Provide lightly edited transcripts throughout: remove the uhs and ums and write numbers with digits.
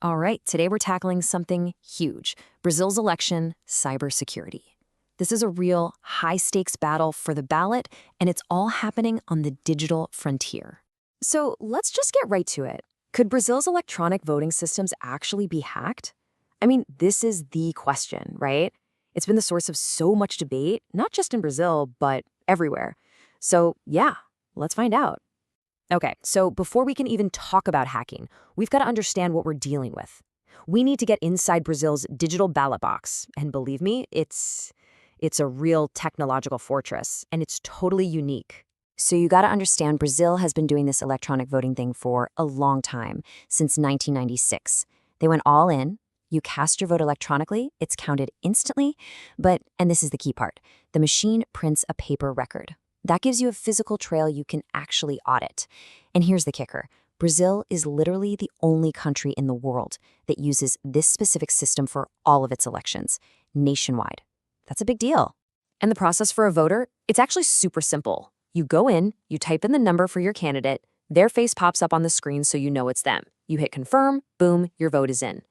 All right, today we're tackling something huge: Brazil's election, cybersecurity. This is a real high stakes battle for the ballot, and it's all happening on the digital frontier. So let's just get right to it. Could Brazil's electronic voting systems actually be hacked? I mean, this is the question, right? It's been the source of so much debate, not just in Brazil, but everywhere. So, yeah, let's find out. Okay, so before we can even talk about hacking, we've got to understand what we're dealing with. We need to get inside Brazil's digital ballot box, and believe me, it's a real technological fortress, and it's totally unique. So you got to understand Brazil has been doing this electronic voting thing for a long time, since 1996. They went all in. You cast your vote electronically, it's counted instantly, but, and this is the key part, the machine prints a paper record. That gives you a physical trail you can actually audit. And here's the kicker. Brazil is literally the only country in the world that uses this specific system for all of its elections, nationwide. That's a big deal. And the process for a voter, it's actually super simple. You go in, you type in the number for your candidate, their face pops up on the screen so you know it's them. You hit confirm, boom, your vote is in.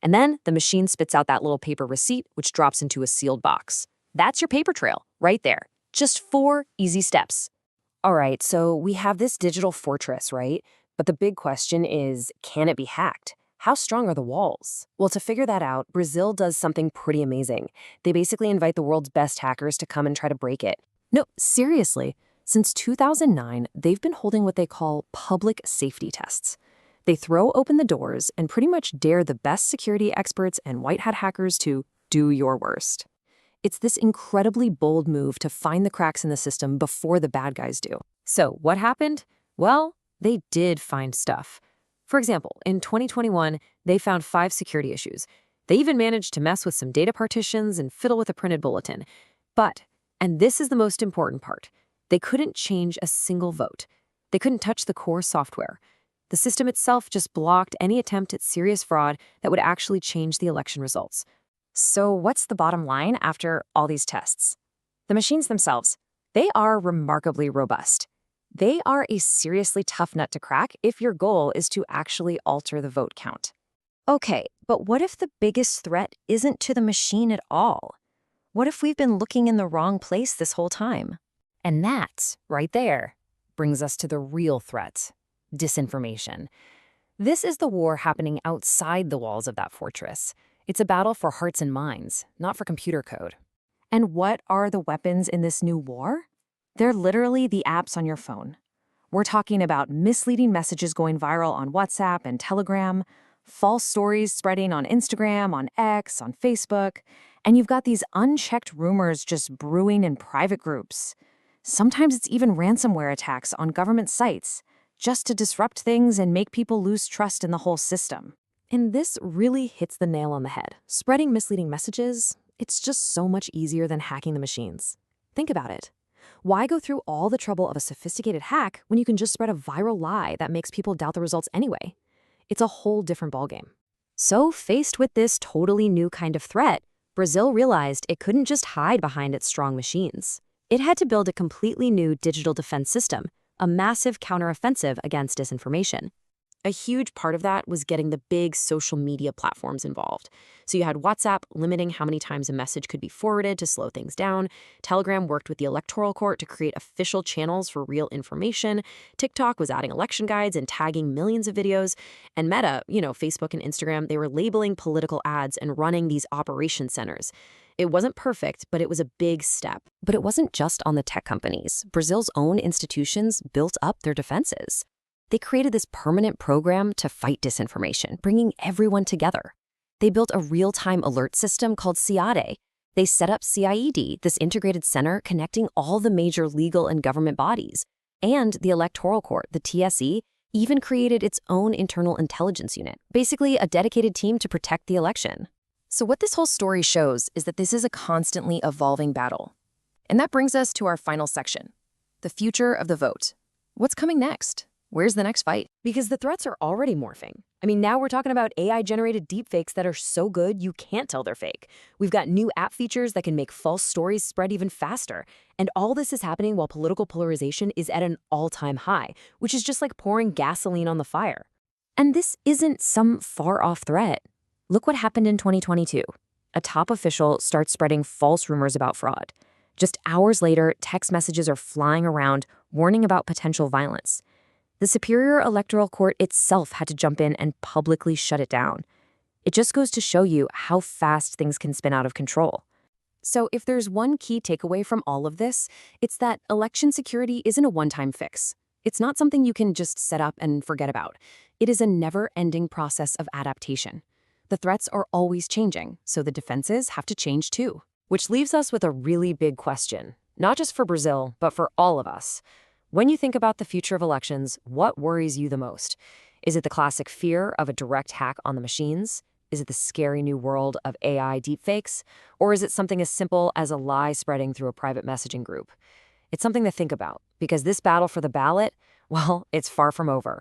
And then the machine spits out that little paper receipt, which drops into a sealed box. That's your paper trail, right there. Just 4 easy steps. All right, so we have this digital fortress, right? But the big question is, can it be hacked? How strong are the walls? Well, to figure that out, Brazil does something pretty amazing. They basically invite the world's best hackers to come and try to break it. No, seriously. Since 2009, they've been holding what they call public safety tests. They throw open the doors and pretty much dare the best security experts and white hat hackers to do your worst. It's this incredibly bold move to find the cracks in the system before the bad guys do. So what happened? Well, they did find stuff. For example, in 2021, they found 5 security issues. They even managed to mess with some data partitions and fiddle with a printed bulletin. But, and this is the most important part, they couldn't change a single vote. They couldn't touch the core software. The system itself just blocked any attempt at serious fraud that would actually change the election results. So what's the bottom line after all these tests? The machines themselves, they are remarkably robust. They are a seriously tough nut to crack if your goal is to actually alter the vote count. Okay, but what if the biggest threat isn't to the machine at all? What if we've been looking in the wrong place this whole time? And that, right there, brings us to the real threat: disinformation. This is the war happening outside the walls of that fortress. It's a battle for hearts and minds, not for computer code. And what are the weapons in this new war? They're literally the apps on your phone. We're talking about misleading messages going viral on WhatsApp and Telegram, false stories spreading on Instagram, on X, on Facebook, and you've got these unchecked rumors just brewing in private groups. Sometimes it's even ransomware attacks on government sites, just to disrupt things and make people lose trust in the whole system. And this really hits the nail on the head. Spreading misleading messages, it's just so much easier than hacking the machines. Think about it. Why go through all the trouble of a sophisticated hack when you can just spread a viral lie that makes people doubt the results anyway? It's a whole different ballgame. So, faced with this totally new kind of threat, Brazil realized it couldn't just hide behind its strong machines. It had to build a completely new digital defense system, a massive counteroffensive against disinformation. A huge part of that was getting the big social media platforms involved. So you had WhatsApp limiting how many times a message could be forwarded to slow things down. Telegram worked with the Electoral Court to create official channels for real information. TikTok was adding election guides and tagging millions of videos. And Meta, Facebook and Instagram, they were labeling political ads and running these operation centers. It wasn't perfect, but it was a big step. But it wasn't just on the tech companies. Brazil's own institutions built up their defenses. They created this permanent program to fight disinformation, bringing everyone together. They built a real-time alert system called CIADE. They set up CIED, this integrated center connecting all the major legal and government bodies. And the Electoral Court, the TSE, even created its own internal intelligence unit, basically a dedicated team to protect the election. So what this whole story shows is that this is a constantly evolving battle. And that brings us to our final section, the future of the vote. What's coming next? Where's the next fight? Because the threats are already morphing. I mean, now we're talking about AI-generated deepfakes that are so good you can't tell they're fake. We've got new app features that can make false stories spread even faster. And all this is happening while political polarization is at an all-time high, which is just like pouring gasoline on the fire. And this isn't some far-off threat. Look what happened in 2022. A top official starts spreading false rumors about fraud. Just hours later, text messages are flying around warning about potential violence. The Superior Electoral Court itself had to jump in and publicly shut it down. It just goes to show you how fast things can spin out of control. So if there's one key takeaway from all of this, it's that election security isn't a one-time fix. It's not something you can just set up and forget about. It is a never-ending process of adaptation. The threats are always changing, so the defenses have to change too. Which leaves us with a really big question, not just for Brazil, but for all of us. When you think about the future of elections, what worries you the most? Is it the classic fear of a direct hack on the machines? Is it the scary new world of AI deepfakes? Or is it something as simple as a lie spreading through a private messaging group? It's something to think about, because this battle for the ballot, well, it's far from over.